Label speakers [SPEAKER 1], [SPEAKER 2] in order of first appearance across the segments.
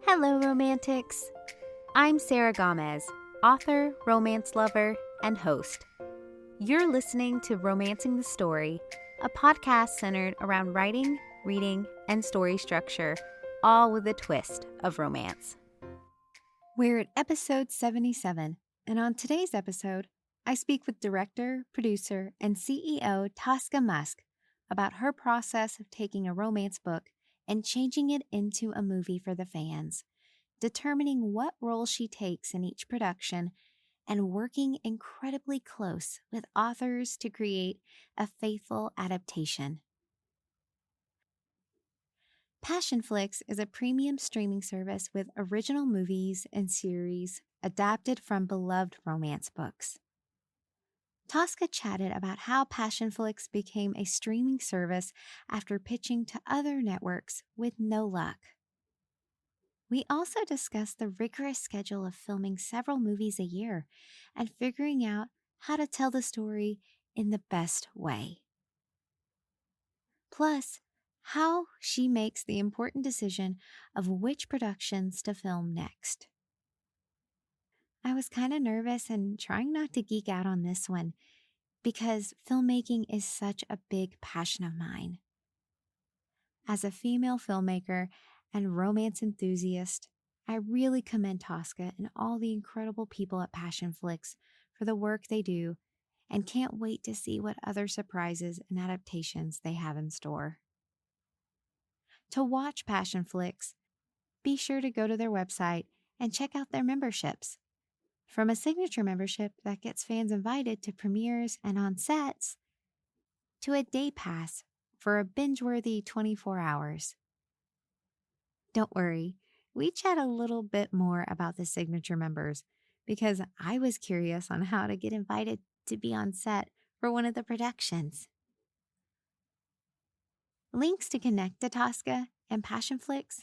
[SPEAKER 1] Hello, Romantics. I'm Sarah Gomez, author, romance lover, and host. You're listening to Romancing the Story, a podcast centered around writing, reading, and story structure, all with a twist of romance. We're at episode 77, and on today's episode, I speak with director, producer, and CEO Tosca Musk about her process of taking a romance book and changing it into a movie for the fans, determining what role she takes in each production, and working incredibly close with authors to create a faithful adaptation. Passionflix is a premium streaming service with original movies and series adapted from beloved romance books. Tosca chatted about how Passionflix became a streaming service after pitching to other networks with no luck. We also discussed the rigorous schedule of filming several movies a year and figuring out how to tell the story in the best way. Plus, how she makes the important decision of which productions to film next. I was kind of nervous and trying not to geek out on this one because filmmaking is such a big passion of mine. As a female filmmaker and romance enthusiast, I really commend Tosca and all the incredible people at Passionflix for the work they do and can't wait to see what other surprises and adaptations they have in store. To watch Passionflix, be sure to go to their website and check out their memberships. From a signature membership that gets fans invited to premieres and on sets, to a day pass for a binge-worthy 24 hours. Don't worry, we chat a little bit more about the signature members because I was curious on how to get invited to be on set for one of the productions. Links to connect to Tosca and Passionflix,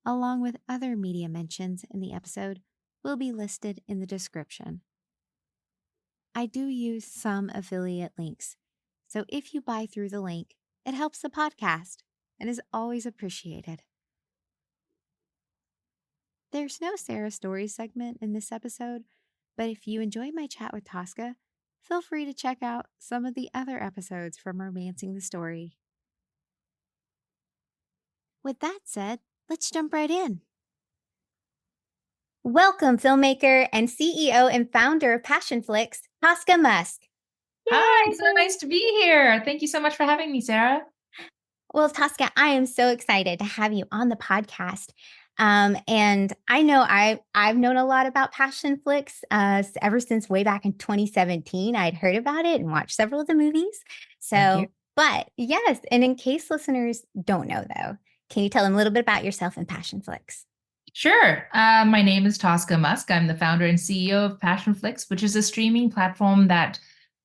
[SPEAKER 1] along with other media mentions in the episode, will be listed in the description. I do use some affiliate links, so if you buy through the link, it helps the podcast and is always appreciated. There's no Sarah Stories segment in this episode, but if you enjoyed my chat with Tosca, feel free to check out some of the other episodes from Romancing the Story. With that said, let's jump right in. Welcome, filmmaker and CEO and founder of Passionflix, Tosca Musk.
[SPEAKER 2] Hi, so nice to be here. Thank you so much for having me, Sarah.
[SPEAKER 1] Well, Tosca, I am so excited to have you on the podcast. And I know I've known a lot about Passionflix ever since way back in 2017. I'd heard about it and watched several of the movies. So, but yes, and in case listeners don't know though, can you tell them a little bit about yourself and Passionflix?
[SPEAKER 2] Sure. My name is Tosca Musk. I'm the founder and CEO of Passionflix, which is a streaming platform that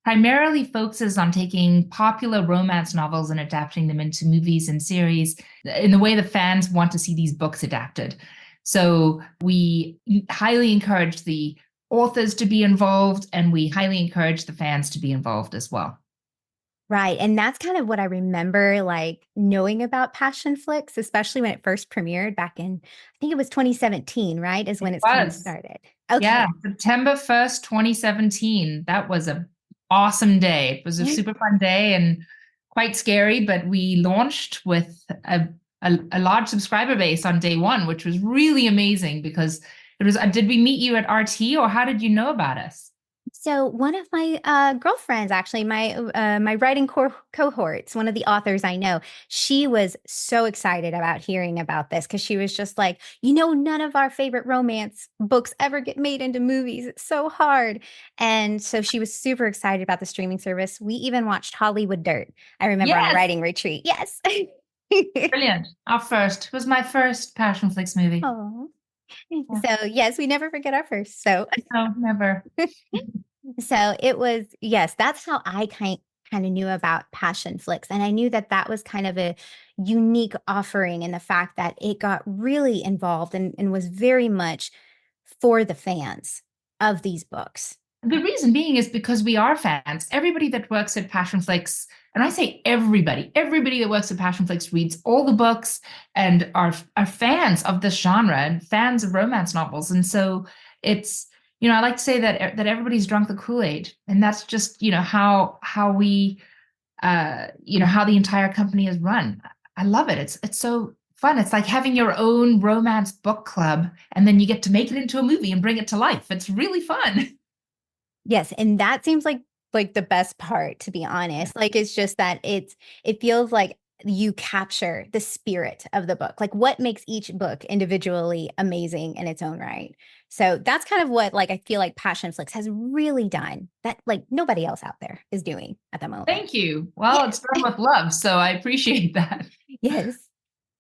[SPEAKER 2] primarily focuses on taking popular romance novels and adapting them into movies and series in the way the fans want to see these books adapted. So we highly encourage the authors to be involved, and we highly encourage the fans to be involved as well.
[SPEAKER 1] Right. And that's kind of what I remember, like knowing about Passionflix, especially when it first premiered back in, I think it was 2017, right? Is when it's kind of started. Okay.
[SPEAKER 2] Yeah, September 1st, 2017. That was an awesome day. It was a super fun day and quite scary, but we launched with a large subscriber base on day one, which was really amazing because it was, did we meet you at RT or how did you know about us?
[SPEAKER 1] So one of my girlfriends, actually, my writing cohorts, one of the authors I know, she was so excited about hearing about this because she was just like, none of our favorite romance books ever get made into movies. It's so hard. And so she was super excited about the streaming service. We even watched Hollywood Dirt. I remember on a writing retreat. Yes.
[SPEAKER 2] Brilliant. It was my first Passionflix movie.
[SPEAKER 1] Oh. Yeah. So yes, we never forget our first. So
[SPEAKER 2] no, never.
[SPEAKER 1] So it was, yes, that's how I kind of knew about Passionflix. And I knew that that was kind of a unique offering in the fact that it got really involved and was very much for the fans of these books.
[SPEAKER 2] The reason being is because we are fans. Everybody that works at Passionflix And I say everybody that works at Passionflix reads all the books and are fans of this genre and fans of romance novels. And so it's, I like to say that everybody's drunk the Kool-Aid, and that's just, how we, how the entire company is run. I love it. It's so fun. It's like having your own romance book club, and then you get to make it into a movie and bring it to life. It's really fun.
[SPEAKER 3] Yes, and that seems like the best part, to be honest. Like, it's just that it feels like you capture the spirit of the book, like what makes each book individually amazing in its own right. So that's kind of what, like, I feel like Passionflix has really done that, like, nobody else out there is doing at the moment.
[SPEAKER 2] Thank you. Well, it's done with love, so I appreciate that.
[SPEAKER 3] Yes.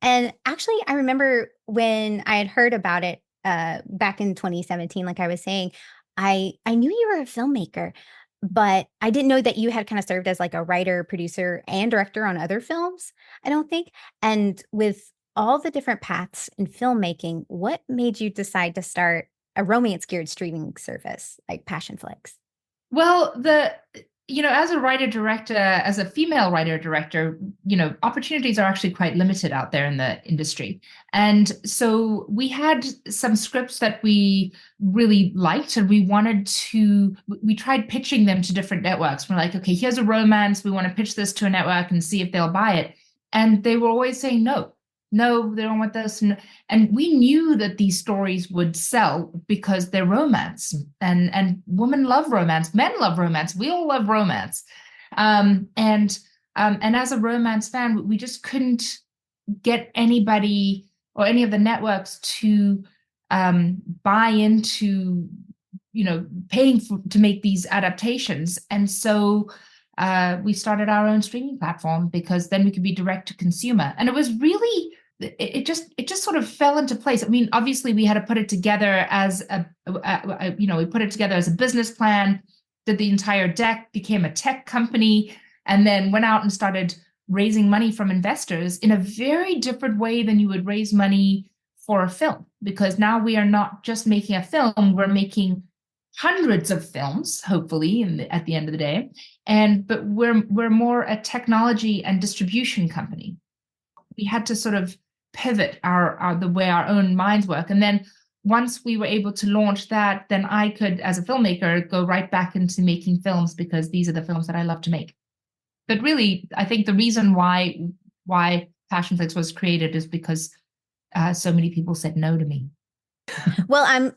[SPEAKER 3] And actually, I remember when I had heard about it back in 2017, like I was saying, I knew you were a filmmaker, but I didn't know that you had kind of served as like a writer, producer, and director on other films, I don't think. And with all the different paths in filmmaking, what made you decide to start a romance geared streaming service like Passionflix?
[SPEAKER 2] Well, as a writer director, as a female writer director, opportunities are actually quite limited out there in the industry. And so we had some scripts that we really liked, and we tried pitching them to different networks. We're like, okay, here's a romance. We want to pitch this to a network and see if they'll buy it. And they were always saying no. No, they don't want this. And we knew that these stories would sell because they're romance, and women love romance, men love romance, we all love romance. And as a romance fan, we just couldn't get anybody or any of the networks to buy into, paying to make these adaptations. And so we started our own streaming platform, because then we could be direct to consumer. And it was really, it just sort of fell into place. I mean, obviously we had to put it together as we put it together as a business plan, did the entire deck, became a tech company, and then went out and started raising money from investors in a very different way than you would raise money for a film. Because now we are not just making a film, we're making hundreds of films, hopefully, at the end of the day. But we're more a technology and distribution company. We had to sort of pivot the way our own minds work. And then once we were able to launch that, then I could, as a filmmaker, go right back into making films, because these are the films that I love to make. But really, I think the reason why Passionflix was created is because so many people said no to me.
[SPEAKER 3] Well,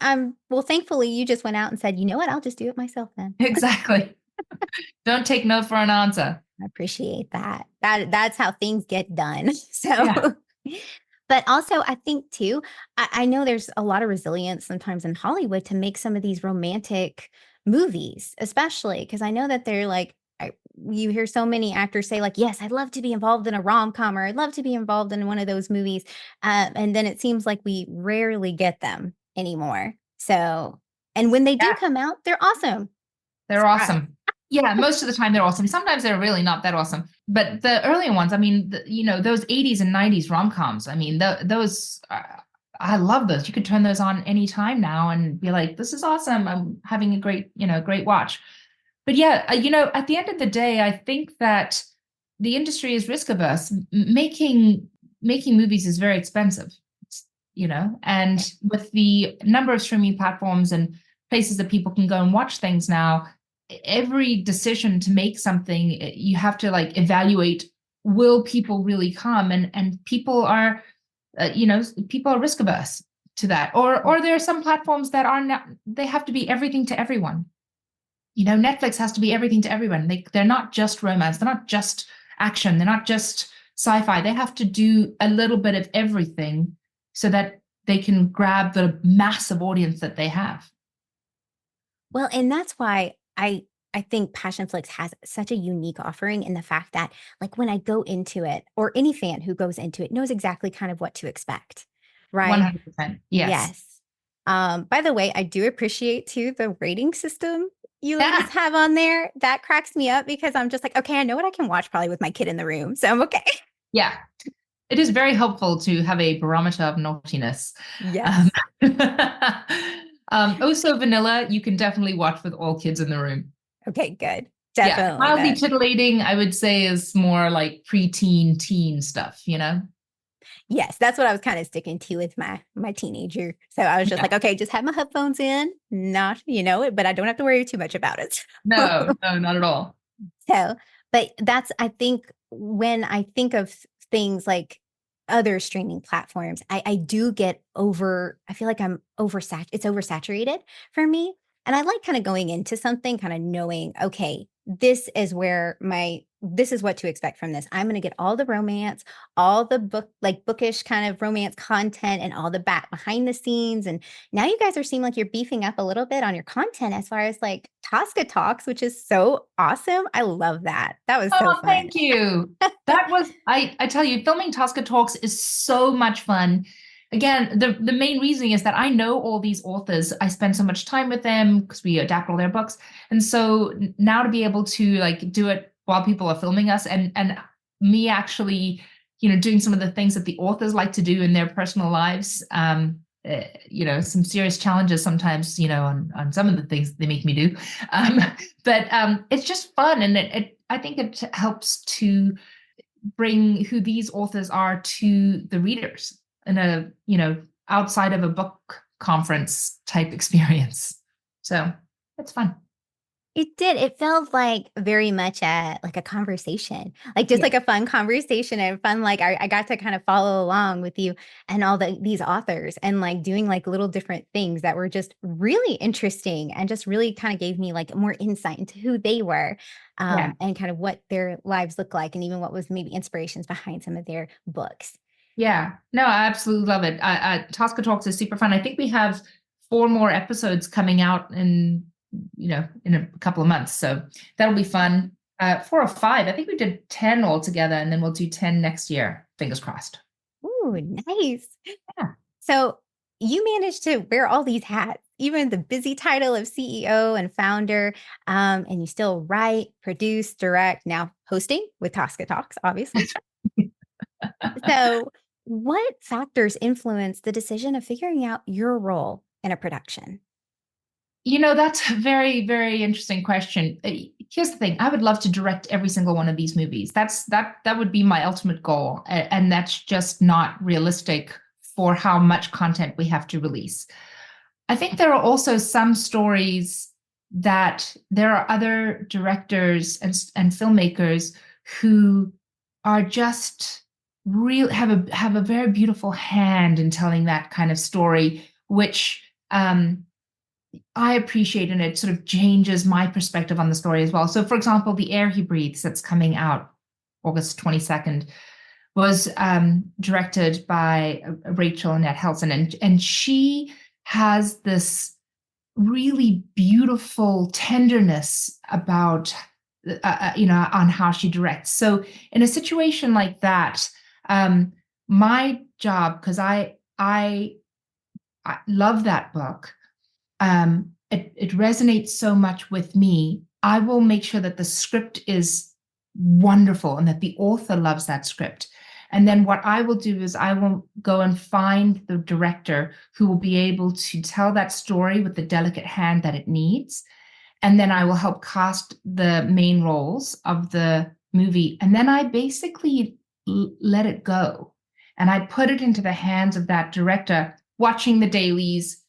[SPEAKER 3] well, thankfully you just went out and said, you know what, I'll just do it myself then.
[SPEAKER 2] Exactly. Don't take no for an answer.
[SPEAKER 3] I appreciate that. That's how things get done. So, yeah. But also I think too, I know there's a lot of resilience sometimes in Hollywood to make some of these romantic movies, especially because I know that they're like, you hear so many actors say like, yes, I'd love to be involved in a rom-com, or I'd love to be involved in one of those movies. And then it seems like we rarely get them anymore. So, and when they do come out, they're awesome.
[SPEAKER 2] They're awesome. Yeah, most of the time they're awesome. Sometimes they're really not that awesome. But the earlier ones, I mean, those 80s and 90s rom-coms, I mean, those, I love those. You could turn those on anytime now and be like, this is awesome. I'm having a great watch. But yeah, at the end of the day, I think that the industry is risk averse. Making movies is very expensive, and with the number of streaming platforms and places that people can go and watch things now, every decision to make something, you have to like evaluate, will people really come? And people are, people are risk averse to that. Or there are some platforms that are not, they have to be everything to everyone. Netflix has to be everything to everyone. They're not just romance. They're not just action. They're not just sci-fi. They have to do a little bit of everything so that they can grab the massive audience that they have.
[SPEAKER 3] Well, and that's why I think Passionflix has such a unique offering in the fact that, like, when I go into it, or any fan who goes into it knows exactly kind of what to expect, right?
[SPEAKER 2] 100%. Yes.
[SPEAKER 3] By the way, I do appreciate too the rating system you ladies have on there. That cracks me up, because I'm just like, okay, I know what I can watch probably with my kid in the room, so I'm okay.
[SPEAKER 2] Yeah. It is very helpful to have a barometer of naughtiness.
[SPEAKER 3] Yes.
[SPEAKER 2] Also vanilla, you can definitely watch with all kids in the room.
[SPEAKER 3] Okay, good. Definitely
[SPEAKER 2] Mildly
[SPEAKER 3] that.
[SPEAKER 2] titillating, I would say, is more like preteen, teen stuff, you know?
[SPEAKER 3] Yes, that's what I was kind of sticking to with my teenager. So I was just
[SPEAKER 2] Yeah.
[SPEAKER 3] like, okay, just have my headphones in, not, but I don't have to worry too much about it.
[SPEAKER 2] No, not at all.
[SPEAKER 3] So, but that's, I think, when I think of things like other streaming platforms, I do get I feel like it's oversaturated for me. And I like kind of going into something, kind of knowing, okay, this is what to expect from this. I'm going to get all the romance, all the bookish kind of romance content, and all the behind the scenes. And now you guys are seeming like you're beefing up a little bit on your content as far as like Tosca Talks, which is so awesome. I love that. That was so
[SPEAKER 2] Oh,
[SPEAKER 3] fun.
[SPEAKER 2] thank you. That was, I tell you, filming Tosca Talks is so much fun. Again, the main reason is that I know all these authors. I spend so much time with them because we adapt all their books. And so now to be able to like do it while people are filming us and me actually, doing some of the things that the authors like to do in their personal lives, some serious challenges sometimes, on some of the things they make me do. But it's just fun. And I think it helps to bring who these authors are to the readers in a, outside of a book conference type experience. So it's fun.
[SPEAKER 3] It did. It felt like very much like a conversation, like just like a fun conversation and fun. Like I got to kind of follow along with you and all these authors and like doing like little different things that were just really interesting and just really kind of gave me like more insight into who they were and kind of what their lives look like and even what was maybe inspirations behind some of their books.
[SPEAKER 2] Yeah, no, I absolutely love it. Tosca Talks is super fun. I think we have 4 more episodes coming out in a couple of months. So that'll be fun. 4 or 5. I think we did 10 altogether, and then we'll do 10 next year. Fingers crossed.
[SPEAKER 3] Ooh, nice.
[SPEAKER 2] Yeah.
[SPEAKER 3] So you managed to wear all these hats, even the busy title of CEO and founder, and you still write, produce, direct, now hosting with Tosca Talks, obviously. So what factors influence the decision of figuring out your role in a production?
[SPEAKER 2] That's a very, very interesting question. Here's the thing. I would love to direct every single one of these movies. That would be my ultimate goal. And that's just not realistic for how much content we have to release. I think there are also some stories that there are other directors and filmmakers who are just real have a very beautiful hand in telling that kind of story, which I appreciate, and it sort of changes my perspective on the story as well. So, for example, The Air He Breathes, that's coming out August 22nd, was directed by Rachel Annette Helson, and she has this really beautiful tenderness about, on how she directs. So, in a situation like that, my job, because I love that book. It resonates so much with me. I will make sure that the script is wonderful and that the author loves that script. And then what I will do is I will go and find the director who will be able to tell that story with the delicate hand that it needs. And then I will help cast the main roles of the movie. And then I basically let it go. And I put it into the hands of that director, watching the dailies,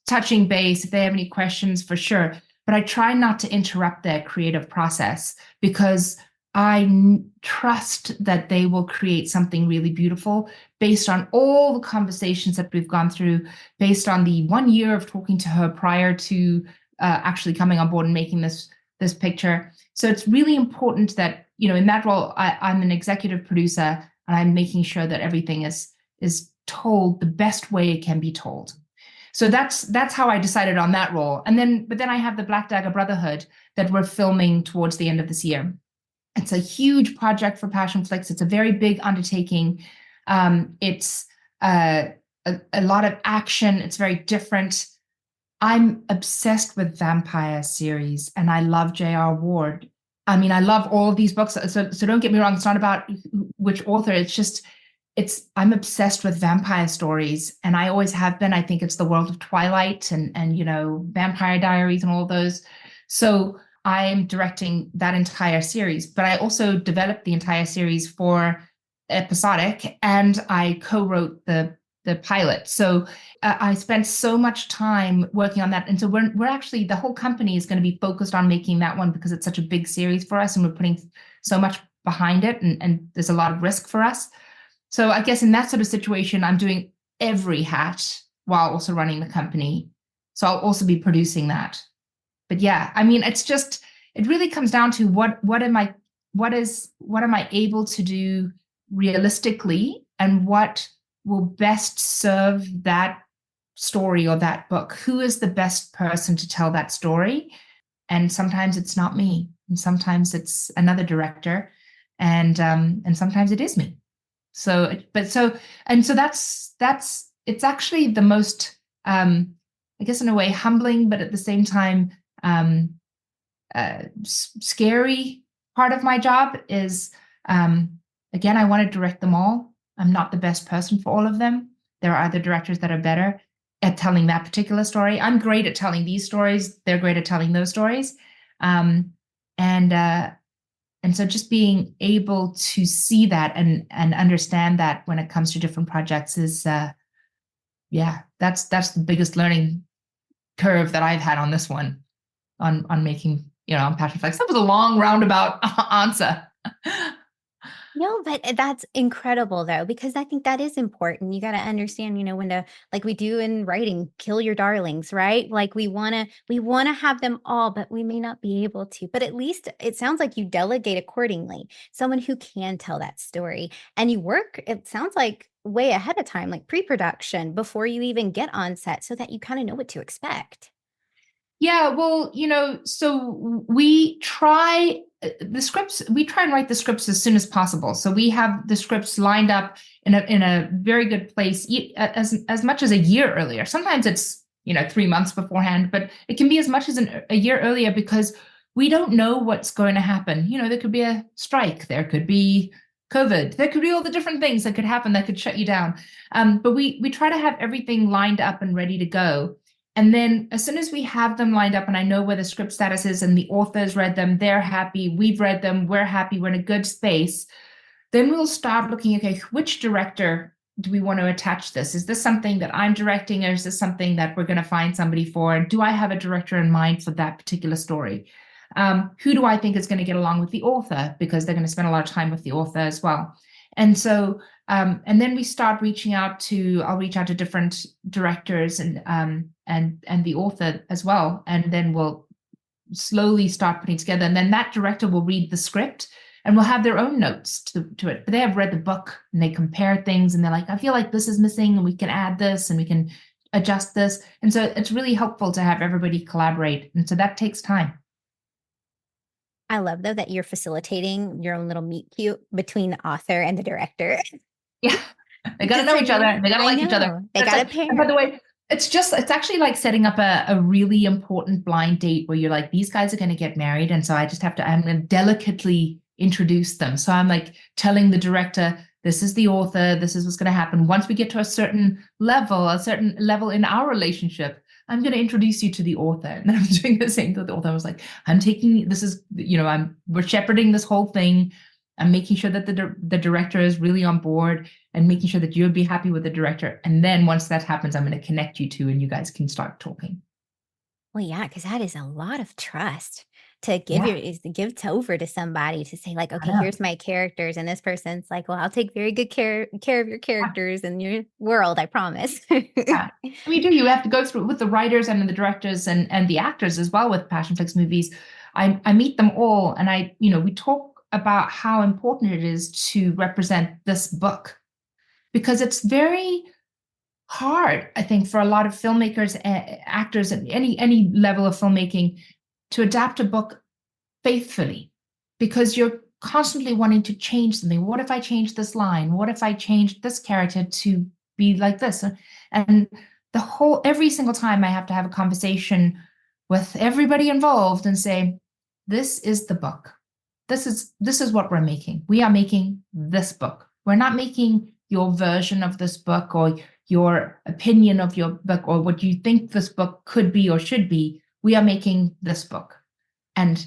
[SPEAKER 2] touching base if they have any questions, for sure. But I try not to interrupt their creative process because I trust that they will create something really beautiful based on all the conversations that we've gone through, based on the 1 year of talking to her prior to actually coming on board and making this picture. So it's really important that, in that role, I'm an executive producer and I'm making sure that everything is told the best way it can be told. So that's how I decided on that role. But then I have the Black Dagger Brotherhood that we're filming towards the end of this year. It's a huge project for Passionflix. It's a very big undertaking. It's a lot of action. It's very different. I'm obsessed with vampire series, and I love J.R. Ward. I mean, I love all of these books. So don't get me wrong. It's not about which author. It's just, I'm obsessed with vampire stories, and I always have been. I think it's the world of Twilight and Vampire Diaries and all those. So I'm directing that entire series, but I also developed the entire series for episodic, and I co-wrote the pilot. So I spent so much time working on that, and so we're actually, the whole company is going to be focused on making that one because it's such a big series for us, and we're putting so much behind it, and there's a lot of risk for us. So I guess in that sort of situation, I'm doing every hat while also running the company. So I'll also be producing that. But yeah, I mean, it's just, it really comes down to what am I able to do realistically, and what will best serve that story or that book? Who is the best person to tell that story? And sometimes it's not me, and sometimes it's another director, and sometimes it is me. So that's it's actually the most I guess in a way humbling, but at the same time scary part of my job is, again, I want to direct them all. I'm not the best person for all of them. There are other directors that are better at telling that particular story. I'm great at telling these stories. They're great at telling those stories. And so just being able to see that and understand that when it comes to different projects is, that's the biggest learning curve that I've had on this one, on making, on Passionflix. That was a long roundabout answer.
[SPEAKER 3] No, but that's incredible though, because I think that is important. You got to understand, when to, like we do in writing, kill your darlings, right? Like we want to have them all, but we may not be able to. But at least it sounds like you delegate accordingly, someone who can tell that story. And you work, it sounds like, way ahead of time, like pre-production, before you even get on set, so that you kind of know what to expect.
[SPEAKER 2] Yeah, well, so we try and write the scripts as soon as possible. So we have the scripts lined up in a very good place, as much as a year earlier. Sometimes it's 3 months beforehand, but it can be as much as a year earlier, because we don't know what's going to happen. There could be a strike, there could be COVID, there could be all the different things that could happen that could shut you down. But we try to have everything lined up and ready to go. And then as soon as we have them lined up and I know where the script status is and the author's read them, they're happy, we've read them, we're happy, we're in a good space, then we'll start looking, okay, which director do we want to attach this? Is this something that I'm directing, or is this something that we're going to find somebody for? And do I have a director in mind for that particular story? Who do I think is going to get along with the author? Because they're going to spend a lot of time with the author as well. And so, and then we start I'll reach out to different directors and the author as well. And then we'll slowly start putting together. And then that director will read the script and will have their own notes to it. But they have read the book and they compare things and they're like, I feel like this is missing and we can add this and we can adjust this. And so it's really helpful to have everybody collaborate. And so that takes time.
[SPEAKER 3] I love, though, that you're facilitating your own little meet cute between the author and the director.
[SPEAKER 2] Yeah. They got to know each other. They got to like each other.
[SPEAKER 3] They got to pair.
[SPEAKER 2] And by the way, it's actually like setting up a really important blind date where you're like, these guys are going to get married. And so I'm going to delicately introduce them. So I'm like telling the director, this is the author, this is what's going to happen. Once we get to a certain level in our relationship, I'm going to introduce you to the author. And then I'm doing the same to the author. I was like, we're shepherding this whole thing. I'm making sure that the director is really on board and making sure that you'll be happy with the director. And then once that happens, I'm going to connect you two and you guys can start talking.
[SPEAKER 3] Well, yeah, because that is a lot of trust to give over to somebody, to say like, okay, here's my characters. And this person's like, well, I'll take very good care of your characters and your world, I promise.
[SPEAKER 2] Yeah. We do. You have to go through with the writers and the directors and the actors as well with Passionflix movies. I meet them all and we talk about how important it is to represent this book, because it's very hard, I think, for a lot of filmmakers, actors, and any level of filmmaking to adapt a book faithfully, because you're constantly wanting to change something. What if I change this line? What if I change this character to be like this? And every single time I have to have a conversation with everybody involved and say, this is the book. This is what we're making. We are making this book. We're not making your version of this book or your opinion of your book or what you think this book could be or should be. We are making this book. And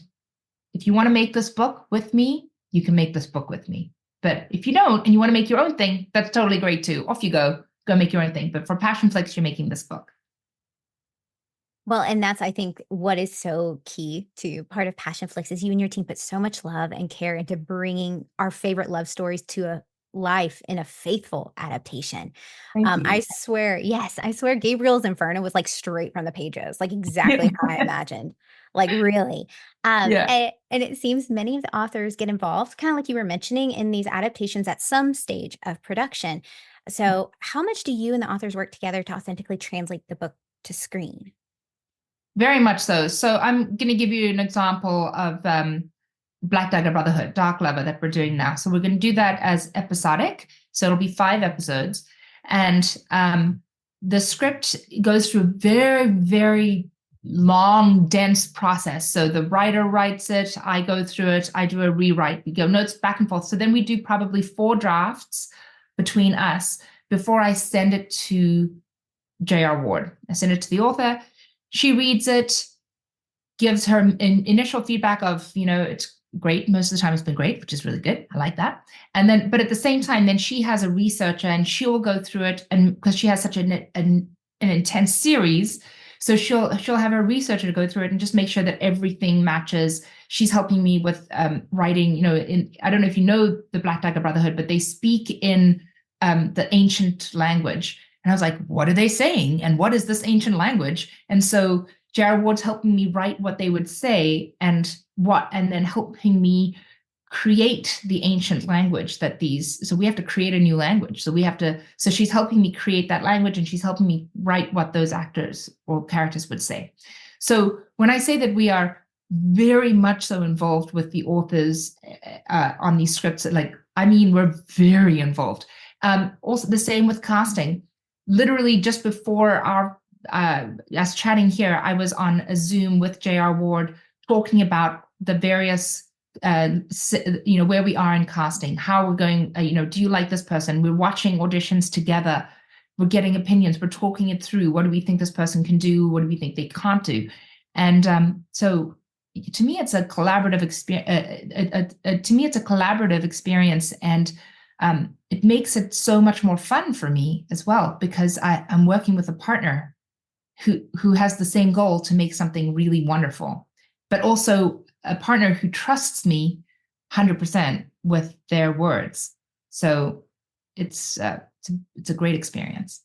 [SPEAKER 2] if you want to make this book with me, you can make this book with me. But if you don't, and you want to make your own thing, that's totally great too. Off you go make your own thing. But for Passionflix, you're making this book.
[SPEAKER 3] Well, and that's, I think, what is so key to part of Passionflix is you and your team put so much love and care into bringing our favorite love stories to a life in a faithful adaptation. I swear, yes, I swear Gabriel's Inferno was like straight from the pages, like exactly how I imagined, like really. And it seems many of the authors get involved, kind of like you were mentioning, in these adaptations at some stage of production. So how much do you and the authors work together to authentically translate the book to screen?
[SPEAKER 2] Very much so. So I'm going to give you an example of Black Dagger Brotherhood, Dark Lover, that we're doing now. So we're going to do that as episodic. So it'll be 5 episodes. And the script goes through a very, very long, dense process. So the writer writes it, I go through it, I do a rewrite, we go notes back and forth. So then we do probably 4 drafts between us before I send it to J.R. Ward. I send it to the author. She reads it, gives her initial feedback of, it's great. Most of the time it's been great, which is really good. I like that. And then, but at the same time, then she has a researcher and she'll go through it. And because she has such an intense series, so she'll have a researcher to go through it and just make sure that everything matches. She's helping me with writing, I don't know if you know the Black Dagger Brotherhood, but they speak in the ancient language. And I was like, what are they saying? And what is this ancient language? And so J.R. Ward's helping me write what they would say and then helping me create the ancient language so we have to create a new language. So she's helping me create that language and she's helping me write what those actors or characters would say. So when I say that we are very much so involved with the authors on these scripts, we're very involved. Also the same with casting. Literally just before us chatting here, I was on a Zoom with J.R. Ward talking about the various, where we are in casting, how we're going, do you like this person? We're watching auditions together. We're getting opinions. We're talking it through. What do we think this person can do? What do we think they can't do? And so to me, it's a collaborative experience. And it makes it so much more fun for me as well, because I'm working with a partner who has the same goal to make something really wonderful, but also a partner who trusts me 100% with their words. So it's a great experience.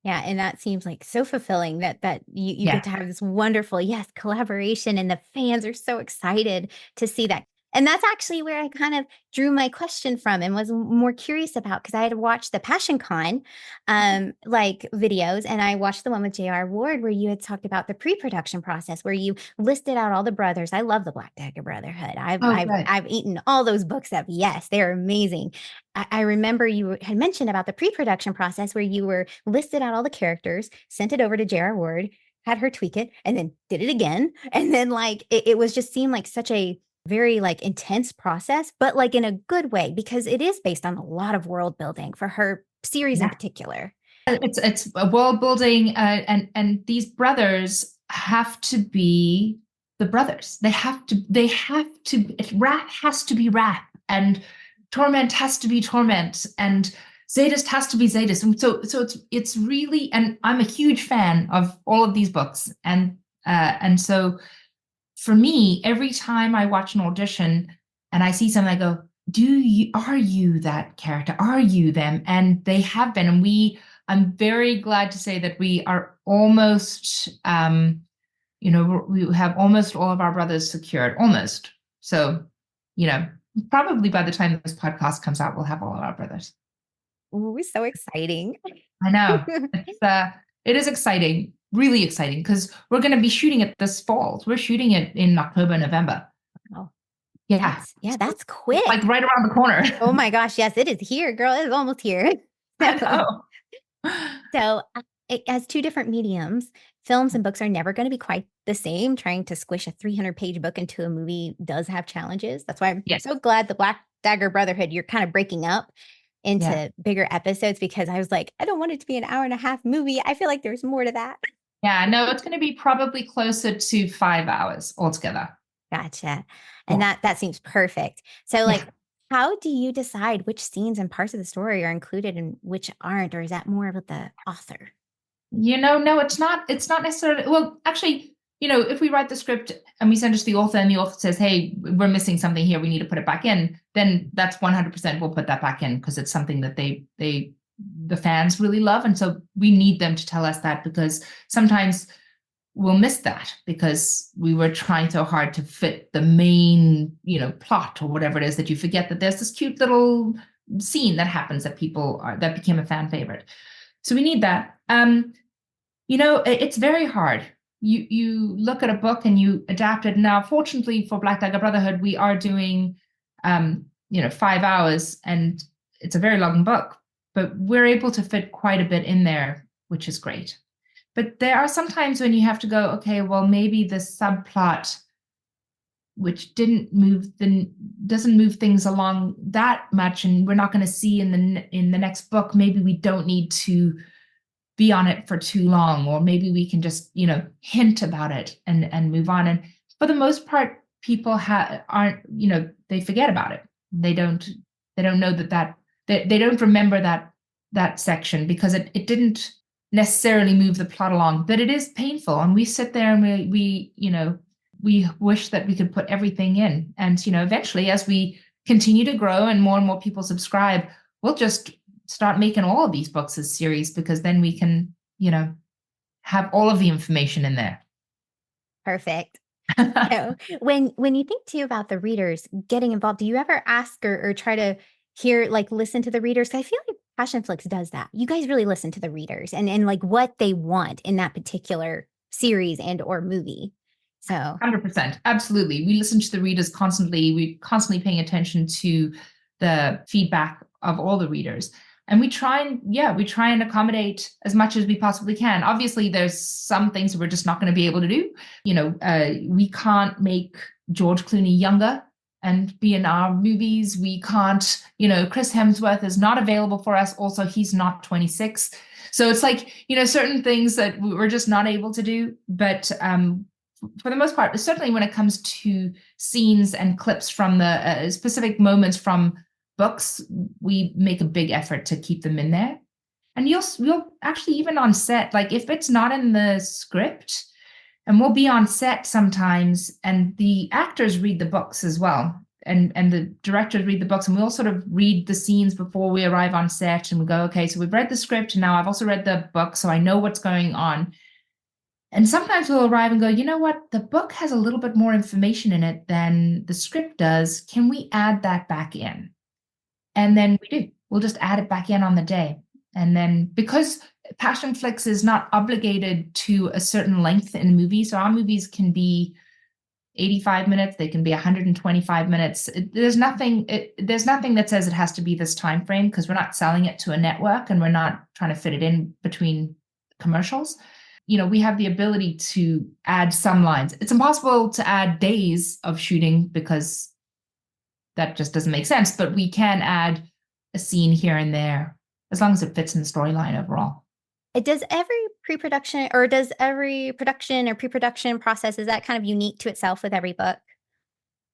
[SPEAKER 3] Yeah, and that seems like so fulfilling that you get to have this wonderful, collaboration, and the fans are so excited to see that. And that's actually where I kind of drew my question from and was more curious about, because I had watched the PassionCon videos, and I watched the one with J.R. Ward where you had talked about the pre-production process where you listed out all the brothers. I love the Black Dagger Brotherhood. I've eaten all those books up. Yes, they're amazing. I remember you had mentioned about the pre-production process where you were listed out all the characters, sent it over to J.R. Ward, had her tweak it, and then did it again. And then it was just seemed like such a very intense process, but in a good way, because it is based on a lot of world building for her series in particular.
[SPEAKER 2] It's a world building, and these brothers have to be the brothers. They have to. Wrath has to be wrath, and torment has to be torment, and Zadist has to be Zadist. And so it's really, and I'm a huge fan of all of these books, and so. For me, every time I watch an audition and I see something, I go, are you that character? Are you them? And they have been. And I'm very glad to say that we are almost, we have almost all of our brothers secured, almost. So, probably by the time this podcast comes out, we'll have all of our brothers.
[SPEAKER 3] Ooh, so exciting.
[SPEAKER 2] I know. It is exciting. Really exciting, because we're going to be shooting it this fall. We're shooting it in October, November.
[SPEAKER 3] Oh,
[SPEAKER 2] yeah.
[SPEAKER 3] That's quick.
[SPEAKER 2] Like right around the corner.
[SPEAKER 3] Oh my gosh, yes, it is here, girl. It is almost here.
[SPEAKER 2] I know.
[SPEAKER 3] So, as 2 different mediums, films and books are never going to be quite the same. Trying to squish a 300-page book into a movie does have challenges. That's why I'm so glad the Black Dagger Brotherhood, you're kind of breaking up into bigger episodes, because I was like, I don't want it to be an 1.5-hour movie. I feel like there's more to that.
[SPEAKER 2] Yeah, no, it's going to be probably closer to 5 hours altogether.
[SPEAKER 3] Gotcha. And
[SPEAKER 2] Yeah.
[SPEAKER 3] that seems perfect. So like,
[SPEAKER 2] Yeah.
[SPEAKER 3] how do you decide which scenes and parts of the story are included and which aren't, or is that more of the author?
[SPEAKER 2] No, it's not necessarily, well, actually, if we write the script and we send it to the author and the author says, hey, we're missing something here, we need to put it back in, then that's 100% we'll put that back in because it's something that the fans really love. And so we need them to tell us that, because sometimes we'll miss that because we were trying so hard to fit the main, plot or whatever it is, that you forget that there's this cute little scene that happens that that became a fan favorite. So we need that. It's very hard. You look at a book and you adapt it. Now, fortunately for Black Dagger Brotherhood, we are doing 5 hours, and it's a very long book, but we're able to fit quite a bit in there, which is great. But there are some times when you have to go, okay, well, maybe the subplot, which doesn't move things along that much, and we're not going to see in the next book, maybe we don't need to be on it for too long, or maybe we can just hint about it and move on. And for the most part, people aren't they forget about it. They don't know they don't remember that section because it didn't necessarily move the plot along. But it is painful, and we sit there and we wish that we could put everything in. And eventually, as we continue to grow and more people subscribe, we'll just start making all of these books as series, because then we can, have all of the information in there.
[SPEAKER 3] Perfect. So when you think too about the readers getting involved, do you ever ask or try to listen to the readers? I feel like Passionflix does that. You guys really listen to the readers and like what they want in that particular series and or movie. So
[SPEAKER 2] 100%. Absolutely. We listen to the readers constantly. We're constantly paying attention to the feedback of all the readers. And we try and accommodate as much as we possibly can. Obviously, there's some things that we're just not going to be able to do. We can't make George Clooney younger and be in our movies. We can't, Chris Hemsworth is not available for us. Also, he's not 26. So it's like, certain things that we're just not able to do. But for the most part, certainly when it comes to scenes and clips from the specific moments from books, we make a big effort to keep them in there. And we'll actually, even on set, like if it's not in the script, and we'll be on set sometimes, and the actors read the books as well, and the directors read the books, and we'll sort of read the scenes before we arrive on set, and we go, okay, so we've read the script, and now I've also read the book, so I know what's going on. And sometimes we'll arrive and go, you know what, the book has a little bit more information in it than the script does. Can we add that back in? And then we do. We'll just add it back in on the day. And then because Passionflix is not obligated to a certain length in a movie, so our movies can be 85 minutes, they can be 125 minutes. There's nothing that says it has to be this time frame, because we're not selling it to a network and we're not trying to fit it in between commercials. We have the ability to add some lines. It's impossible to add days of shooting because that just doesn't make sense, but we can add a scene here and there as long as it fits in the storyline overall.
[SPEAKER 3] Does every pre-production or pre-production process, is that kind of unique to itself with every book?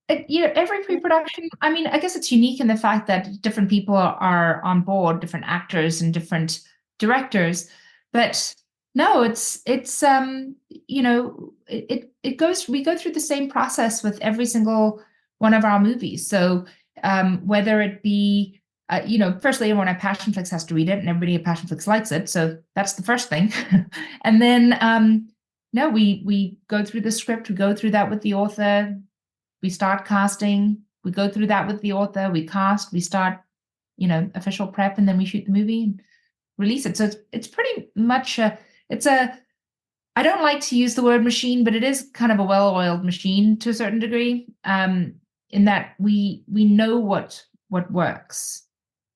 [SPEAKER 2] Every pre-production, I mean, I guess it's unique in the fact that different people are on board, different actors and different directors, but no, we go through the same process with every single one of our movies. So whether it be, firstly, everyone at Passionflix has to read it, and everybody at Passionflix likes it. So that's the first thing. And then, we go through the script, we go through that with the author, we start casting, we go through that with the author, we cast, we start, official prep, and then we shoot the movie and release it. So it's pretty much I don't like to use the word machine, but it is kind of a well-oiled machine to a certain degree, in that we know what works.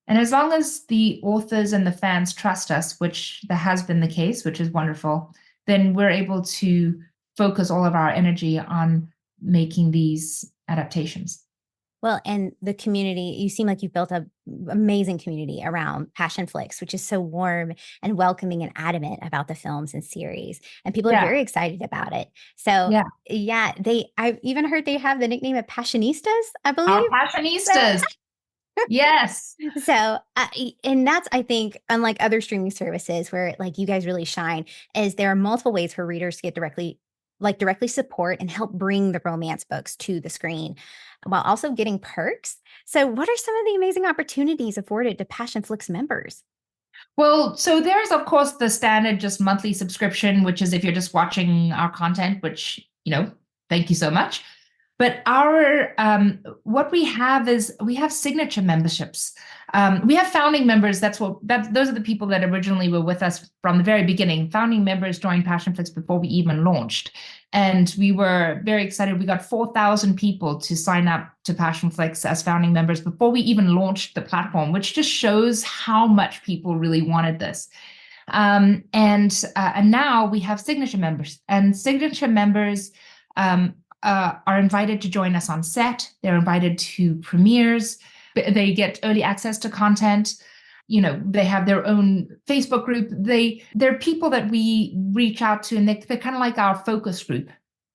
[SPEAKER 2] And as long as the authors and the fans trust us, which there has been the case, which is wonderful, then we're able to focus all of our energy on making these adaptations.
[SPEAKER 3] Well, and the community, you seem like you've built an amazing community around Passionflix, which is so warm and welcoming and adamant about the films and series. And people are
[SPEAKER 2] Yeah.
[SPEAKER 3] very excited about it. So
[SPEAKER 2] Yeah.
[SPEAKER 3] yeah, I've even heard they have the nickname of Passionistas, I believe.
[SPEAKER 2] Our Passionistas. Yes.
[SPEAKER 3] So, and that's, I think, unlike other streaming services where like you guys really shine, is there are multiple ways for readers to get directly support and help bring the romance books to the screen while also getting perks. So, what are some of the amazing opportunities afforded to Passionflix members?
[SPEAKER 2] Well, so there's, of course, the standard just monthly subscription, which is if you're just watching our content, which, thank you so much. But our what we have is we have signature memberships. We have founding members. Those are the people that originally were with us from the very beginning. Founding members joined Passionflix before we even launched. And we were very excited. We got 4,000 people to sign up to Passionflix as founding members before we even launched the platform, which just shows how much people really wanted this. And now we have signature members, and signature members are invited to join us on set. They're invited to premieres. They get early access to content. They have their own Facebook group. They're people that we reach out to, and they're kind of like our focus group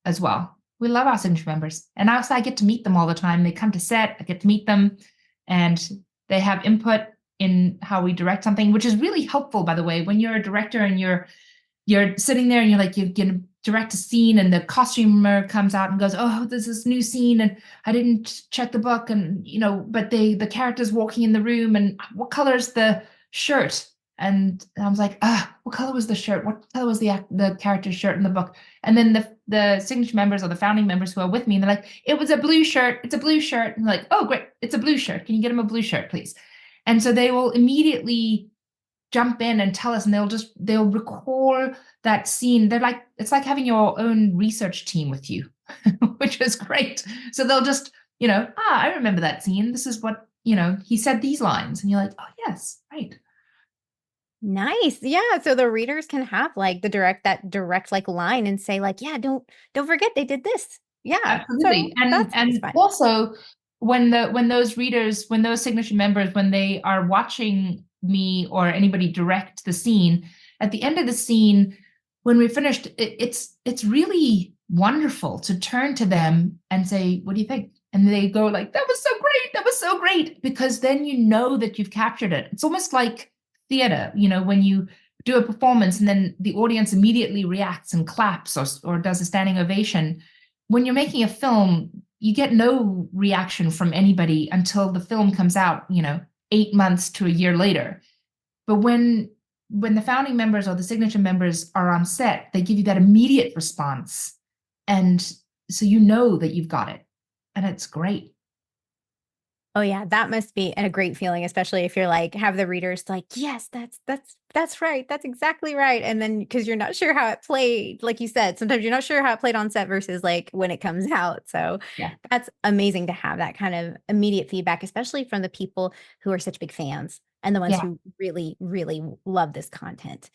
[SPEAKER 2] as well. We love our signature members. And also I get to meet them all the time. They come to set, I get to meet them, and they have input in how we direct something, which is really helpful, by the way, when you're a director and you're sitting there and you're going to direct a scene, and the costumer comes out and goes, "Oh, there's this new scene and I didn't check the book," and but the character's walking in the room, and what color is the shirt? And I was like, what color was the shirt? What color was the character's shirt in the book? And then the signature members or the founding members who are with me, and they're like, "It was a blue shirt. It's a blue shirt." And I'm like, "Oh, great. It's a blue shirt. Can you get him a blue shirt, please?" And so they will immediately jump in and tell us, and they'll recall that scene. It's like having your own research team with you, which is great. So they'll just, I remember that scene. This is what, he said these lines, and you're like, "Oh yes, right."
[SPEAKER 3] Nice. Yeah. So the readers can have like that direct like line and say like, "Yeah, don't forget they did this." Yeah.
[SPEAKER 2] Absolutely.
[SPEAKER 3] So that's fun.
[SPEAKER 2] Also when those signature members, when they are watching me or anybody direct the scene, at the end of the scene, when we're finished, it's really wonderful to turn to them and say, "What do you think?" And they go like, "That was so great. That was so great." Because then you know that you've captured it. It's almost like theater, when you do a performance and then the audience immediately reacts and claps or does a standing ovation. When you're making a film, you get no reaction from anybody until the film comes out, 8 months to a year later. But when the founding members or the signature members are on set, they give you that immediate response. And so you know that you've got it. And it's great.
[SPEAKER 3] Oh yeah, that must be a great feeling, especially if you're like have the readers like, "Yes, that's right. That's exactly right." And then because you're not sure how it played, like you said, sometimes you're not sure how it played on set versus like when it comes out. So
[SPEAKER 2] Yeah.
[SPEAKER 3] that's amazing to have that kind of immediate feedback, especially from the people who are such big fans and the ones who really, really love this content.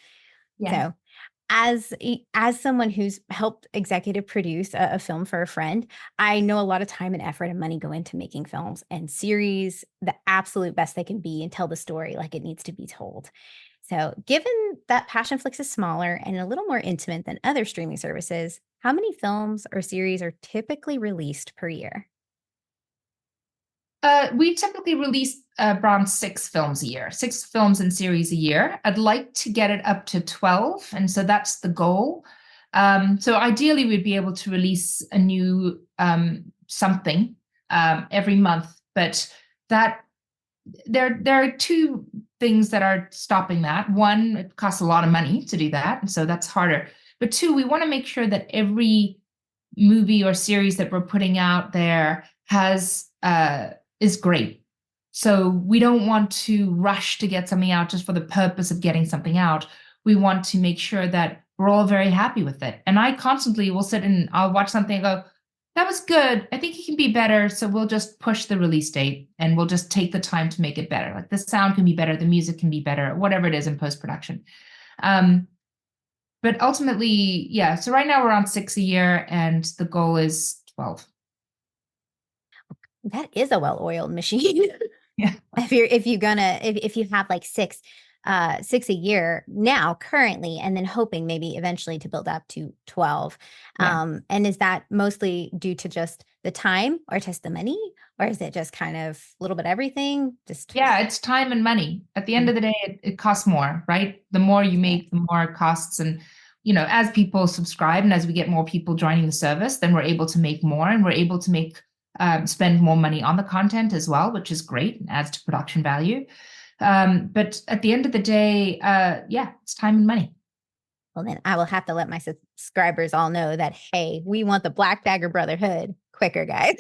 [SPEAKER 2] Yeah.
[SPEAKER 3] So as someone who's helped executive produce a film for a friend, I know a lot of time and effort and money go into making films and series the absolute best they can be and tell the story like it needs to be told. So, given that Passionflix is smaller and a little more intimate than other streaming services, how many films or series are typically released per year?
[SPEAKER 2] We typically release around 6 films a year, 6 films and series a year. I'd like to get it up to 12, and so that's the goal. So ideally, we'd be able to release a new something every month, but that there are 2 things that are stopping that. One, it costs a lot of money to do that, and so that's harder. But 2, we want to make sure that every movie or series that we're putting out there is great. So we don't want to rush to get something out just for the purpose of getting something out. We want to make sure that we're all very happy with it. And I constantly will sit and I'll watch something and go, "That was good. I think it can be better." So we'll just push the release date and we'll just take the time to make it better. Like the sound can be better, the music can be better, whatever it is in post-production. But ultimately, yeah. So right now we're on 6 a year and the goal is 12.
[SPEAKER 3] That is a well-oiled machine.
[SPEAKER 2] Yeah.
[SPEAKER 3] If you have like six a year now currently, and then hoping maybe eventually to build up to 12.
[SPEAKER 2] Yeah.
[SPEAKER 3] And is that mostly due to just the time or just the money, or is it just kind of a little bit everything?
[SPEAKER 2] Yeah, it's time and money. At the end of the day, it costs more, right? The more you
[SPEAKER 3] Yeah.
[SPEAKER 2] make, the more it costs. And, as people subscribe and as we get more people joining the service, then we're able to make more, and we're able to spend more money on the content as well, which is great and adds to production value. But at the end of the day, yeah, it's time and money.
[SPEAKER 3] Well, then I will have to let my subscribers all know that, hey, we want the Black Dagger Brotherhood quicker, guys.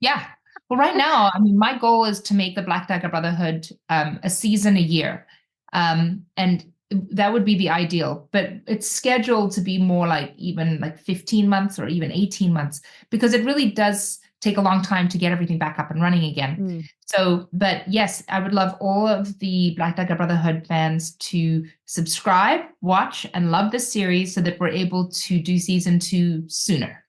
[SPEAKER 2] Yeah. Well, right now, I mean, my goal is to make the Black Dagger Brotherhood a season a year. And that would be the ideal, but it's scheduled to be more like even like 15 months or even 18 months, because it really does take a long time to get everything back up and running again. So, but yes, I would love all of the Black Dagger Brotherhood fans to subscribe, watch, and love this series so that we're able to do season 2 sooner.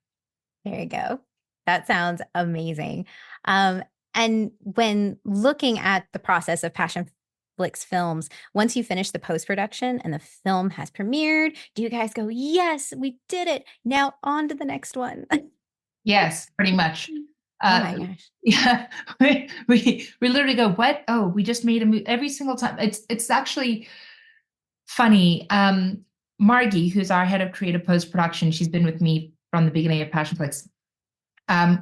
[SPEAKER 3] There you go. That sounds amazing. And when looking at the process of Passionflix films, once you finish the post-production and the film has premiered, do you guys go, yes, we did it, now on to the next one?
[SPEAKER 2] Yes, pretty much.
[SPEAKER 3] Oh my gosh.
[SPEAKER 2] Yeah, we literally go, what? Oh, we just made a movie every single time. It's actually funny. Margie, who's our head of creative post-production, she's been with me from the beginning of Passionflix.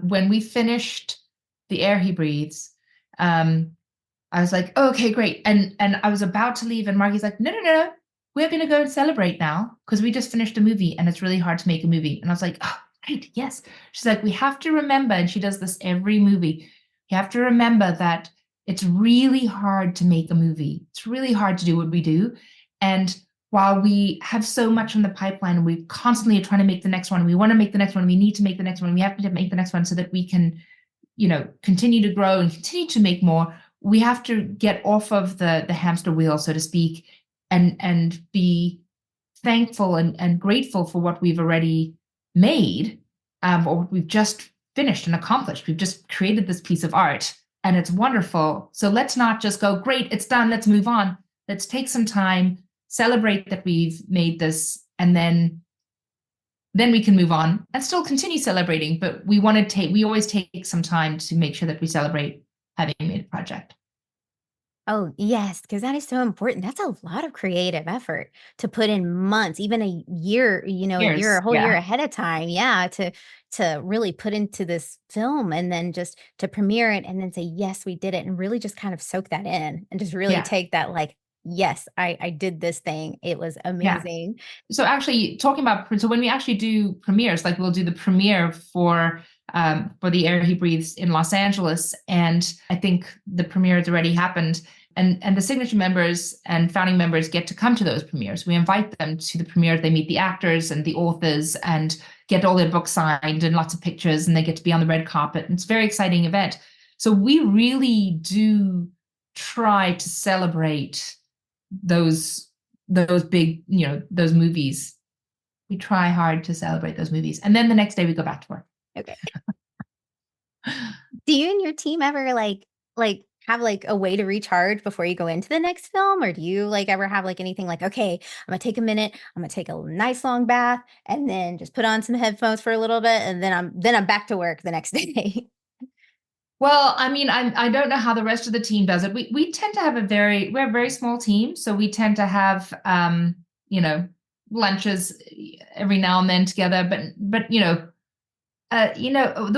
[SPEAKER 2] When we finished The Air He Breathes, I was like, oh, okay, great. And I was about to leave, and Margie's like, no, we're going to go and celebrate now because we just finished a movie and it's really hard to make a movie. And I was like, oh, great, yes. She's like, we have to remember, and she does this every movie, you have to remember that it's really hard to make a movie. It's really hard to do what we do. And while we have so much in the pipeline, we constantly are trying to make the next one. We want to make the next one. We need to make the next one. We have to make the next one so that we can, continue to grow and continue to make more. We have to get off of the hamster wheel, so to speak, and be thankful and grateful for what we've already made, or what we've just finished and accomplished. We've just created this piece of art and it's wonderful. So let's not just go, great, it's done, let's move on. Let's take some time, celebrate that we've made this, and then we can move on and still continue celebrating. But we always take some time to make sure that we celebrate having made a project.
[SPEAKER 3] Oh, yes, because that is so important. That's a lot of creative effort to put in months, even a year, a whole year ahead of time. Yeah, to really put into this film, and then just to premiere it and then say, yes, we did it, and really just kind of soak that in and just really take that, like, yes, I did this thing. It was amazing.
[SPEAKER 2] Yeah. So actually when we actually do premieres, like we'll do the premiere for The Air He Breathes in Los Angeles. And I think the premiere has already happened. And the signature members and founding members get to come to those premieres. We invite them to the premiere. They meet the actors and the authors and get all their books signed and lots of pictures, and they get to be on the red carpet. And it's a very exciting event. So we really do try to celebrate those big, those movies. We try hard to celebrate those movies. And then the next day we go back to work.
[SPEAKER 3] Okay. Do you and your team ever like have like a way to recharge before you go into the next film? Or do you like ever have like anything like, okay, I'm gonna take a minute, I'm gonna take a nice long bath and then just put on some headphones for a little bit, and then I'm back to work the next day?
[SPEAKER 2] Well, I mean, I don't know how the rest of the team does it. We tend to have we're a very small team, so we tend to have lunches every now and then together. But the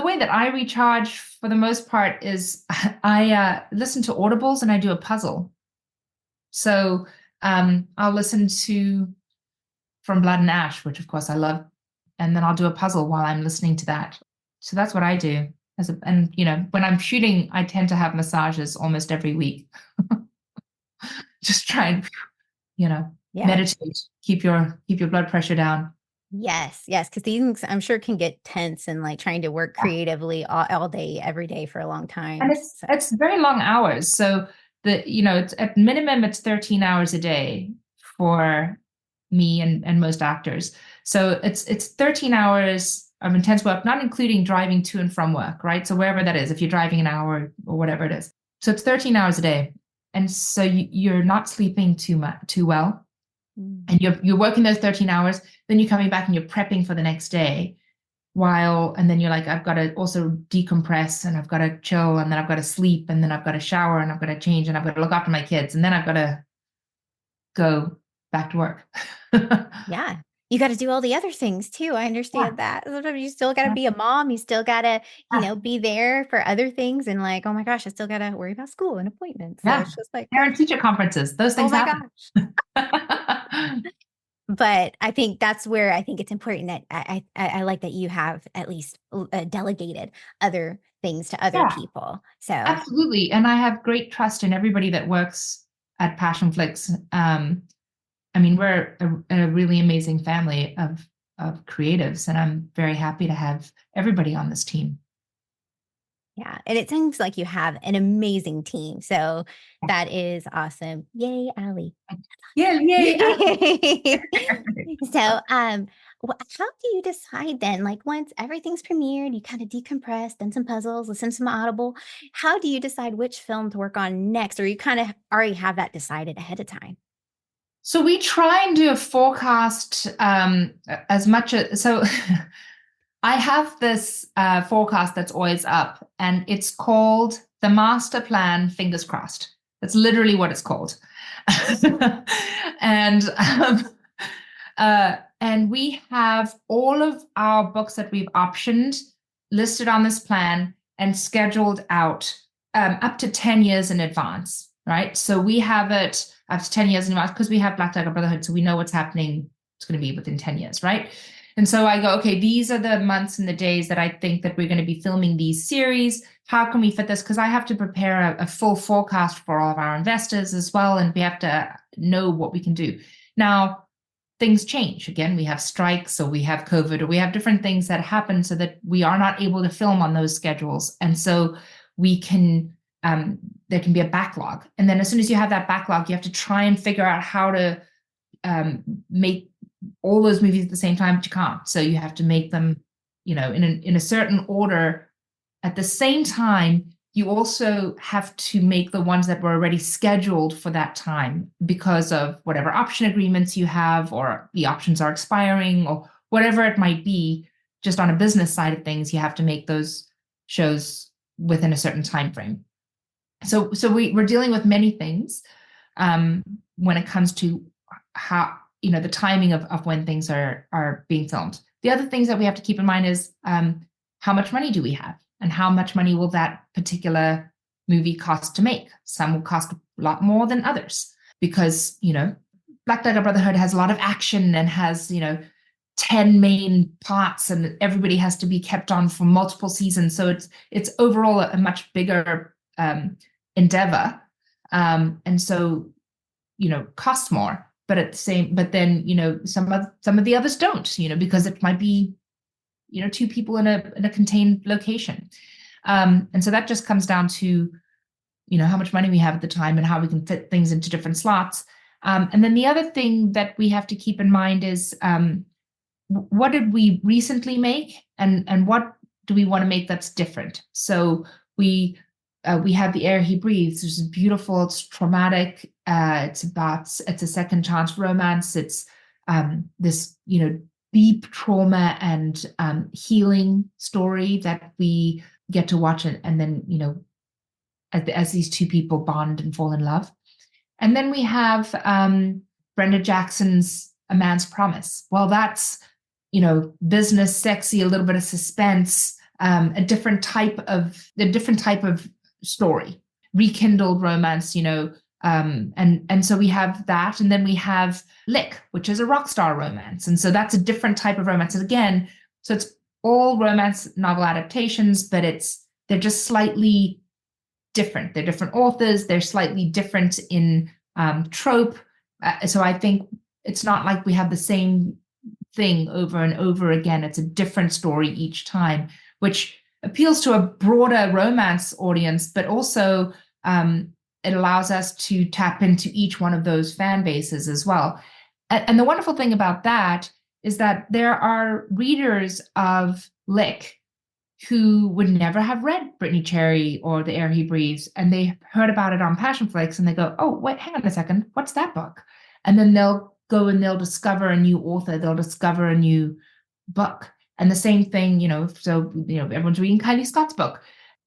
[SPEAKER 2] way that I recharge for the most part is I listen to audibles and I do a puzzle. So I'll listen to From Blood and Ash, which of course I love, and then I'll do a puzzle while I'm listening to that. So that's what I do. When I'm shooting, I tend to have massages almost every week. Just try and, meditate, keep your blood pressure down.
[SPEAKER 3] Yes, because these I'm sure can get tense, and like trying to work creatively all day, every day for a long time.
[SPEAKER 2] And it's very long hours. So it's at minimum it's 13 hours a day for me and most actors. So it's 13 hours of intense work, not including driving to and from work, right? So wherever that is, if you're driving an hour or whatever it is. So it's 13 hours a day. And so you're not sleeping too well. And you're working those 13 hours, then you're coming back and you're prepping for the next day and then you're like, I've got to also decompress, and I've got to chill, and then I've got to sleep, and then I've got to shower, and I've got to change, and I've got to look after my kids, and then I've got to go back to work.
[SPEAKER 3] Yeah. You got to do all the other things too. I understand that. Sometimes you still got to be a mom. You still got to, be there for other things. And like, oh my gosh, I still got to worry about school and appointments. So it's just like
[SPEAKER 2] parent-teacher conferences. Those things happen.
[SPEAKER 3] Gosh. But I think that's where I think it's important that I like that you have at least delegated other things to other people. So
[SPEAKER 2] absolutely. And I have great trust in everybody that works at Passionflix. I mean, we're a really amazing family of creatives, and I'm very happy to have everybody on this team.
[SPEAKER 3] Yeah. And it seems like you have an amazing team. So that is awesome. Yay, Allie.
[SPEAKER 2] Yeah, yay.
[SPEAKER 3] So, how do you decide then? Like once everything's premiered, you kind of decompress, done some puzzles, listen to some Audible. How do you decide which film to work on next? Or you kind of already have that decided ahead of time?
[SPEAKER 2] So we try and do a forecast as much as so. I have this forecast that's always up, and it's called the Master Plan. Fingers crossed. That's literally what it's called. And we have all of our books that we've optioned listed on this plan and scheduled out up to 10 years in advance, right? So we have it up to 10 years in advance because we have Black Dagger Brotherhood, so we know what's happening. It's going to be within 10 years, right? And so I go, okay, these are the months and the days that I think that we're going to be filming these series. How can we fit this? Because I have to prepare a full forecast for all of our investors as well, and we have to know what we can do. Now, things change. Again, we have strikes, or we have COVID, or we have different things that happen so that we are not able to film on those schedules. And so we can, there can be a backlog. And then as soon as you have that backlog, you have to try and figure out how to make all those movies at the same time, but you can't. So you have to make them, in a certain order. At the same time, you also have to make the ones that were already scheduled for that time because of whatever option agreements you have, or the options are expiring, or whatever it might be. Just on a business side of things, you have to make those shows within a certain time frame. So we're dealing with many things when it comes to how, the timing of when things are being filmed. The other things that we have to keep in mind is how much money do we have, and how much money will that particular movie cost to make? Some will cost a lot more than others because, Black Dagger Brotherhood has a lot of action and has, 10 main parts, and everybody has to be kept on for multiple seasons. So it's overall a much bigger endeavor. And so, costs more. But then, some of the others don't, because it might be, two people in a contained location. And so that just comes down to, how much money we have at the time and how we can fit things into different slots. And then the other thing that we have to keep in mind is what did we recently make, and what do we want to make that's different? So we have The Air He Breathes, which is beautiful. It's traumatic. It's a second chance romance. It's this, deep trauma and healing story that we get to watch, and then, as these two people bond and fall in love. And then we have Brenda Jackson's A Man's Promise. Well, that's, business, sexy, a little bit of suspense, a different type of story, rekindled romance, and so we have that. And then we have Lick, which is a rock star romance. And so that's a different type of romance. And again, so it's all romance novel adaptations, but they're just slightly different. They're different authors. They're slightly different in trope. So I think it's not like we have the same thing over and over again. It's a different story each time, which appeals to a broader romance audience, but also it allows us to tap into each one of those fan bases as well. And the wonderful thing about that is that there are readers of Lick who would never have read Brittainy Cherry or The Air He Breathes, and they heard about it on Passionflix, and they go, "Oh, wait, hang on a second, what's that book?" And then they'll go and they'll discover a new author, they'll discover a new book. And the same thing, everyone's reading Kylie Scott's book.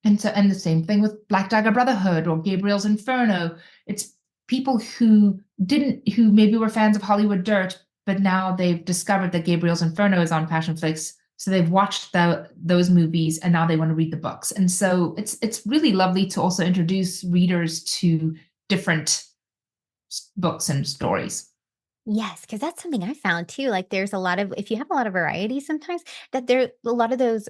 [SPEAKER 2] And the same thing with Black Dagger Brotherhood or Gabriel's Inferno. It's people who maybe were fans of Hollywood Dirt, but now they've discovered that Gabriel's Inferno is on Passionflix. So they've watched those movies and now they want to read the books. And so it's really lovely to also introduce readers to different books and stories.
[SPEAKER 3] Yes, because that's something I found too. Like there's if you have a lot of variety sometimes, that there a lot of those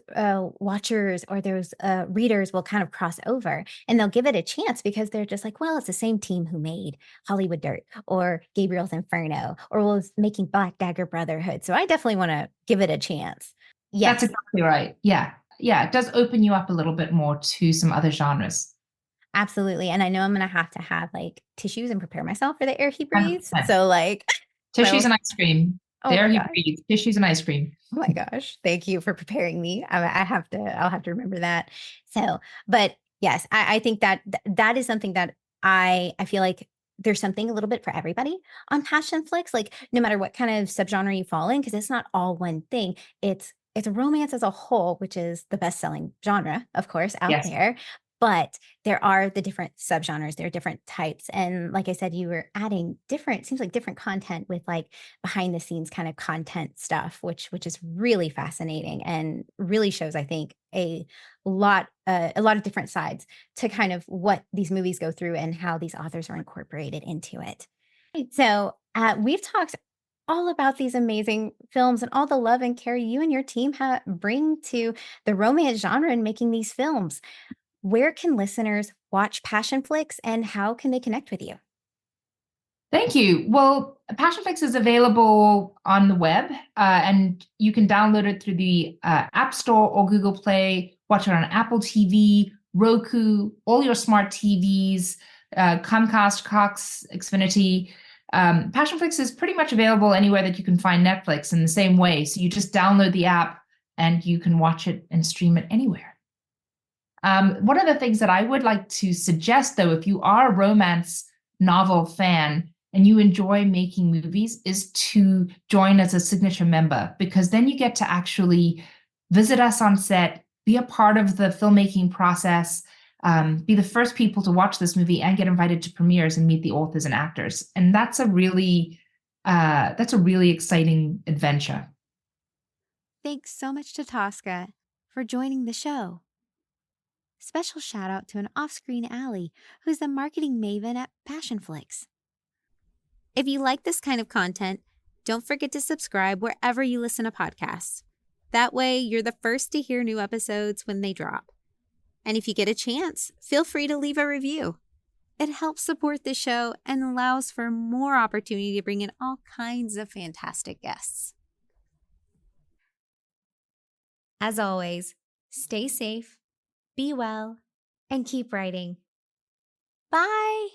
[SPEAKER 3] watchers or those readers will kind of cross over and they'll give it a chance because they're just like, well, it's the same team who made Hollywood Dirt or Gabriel's Inferno or was making Black Dagger Brotherhood. So I definitely want to give it a chance. Yes.
[SPEAKER 2] That's exactly right. Yeah. Yeah. It does open you up a little bit more to some other genres.
[SPEAKER 3] Absolutely. And I know I'm going to have like tissues and prepare myself for the air he breathes.
[SPEAKER 2] 100%.
[SPEAKER 3] So like
[SPEAKER 2] tissues and ice cream.
[SPEAKER 3] Oh
[SPEAKER 2] there he
[SPEAKER 3] gosh.
[SPEAKER 2] breathes. Tissues and ice cream.
[SPEAKER 3] Oh my gosh. Thank you for preparing me. I'll have to remember that. So, but yes, I think that is something that I feel like there's something a little bit for everybody on Passionflix, like no matter what kind of subgenre you fall in, because it's not all one thing. It's romance as a whole, which is the best-selling genre, of course, out there. But there are the different subgenres, there are different types. And like I said, you were adding seems like different content with like behind the scenes kind of content stuff, which is really fascinating and really shows, I think, a lot of different sides to kind of what these movies go through and how these authors are incorporated into it. So we've talked all about these amazing films and all the love and care you and your team bring to the romance genre in making these films. Where can listeners watch Passionflix and how can they connect with you?
[SPEAKER 2] Thank you. Well, Passionflix is available on the web, and you can download it through the App Store or Google Play. Watch it on Apple TV, Roku, all your smart TVs, Comcast, Cox, Xfinity. Passionflix is pretty much available anywhere that you can find Netflix in the same way. So you just download the app and you can watch it and stream it anywhere. One of the things that I would like to suggest, though, if you are a romance novel fan and you enjoy making movies, is to join as a signature member, because then you get to actually visit us on set, be a part of the filmmaking process, be the first people to watch this movie and get invited to premieres and meet the authors and actors. And that's a really exciting adventure.
[SPEAKER 1] Thanks so much to Tosca for joining the show. Special shout out to an off-screen Allie, who's the marketing maven at Passionflix. If you like this kind of content, don't forget to subscribe wherever you listen to podcasts. That way, you're the first to hear new episodes when they drop. And if you get a chance, feel free to leave a review. It helps support the show and allows for more opportunity to bring in all kinds of fantastic guests. As always, stay safe, be well, and keep writing. Bye!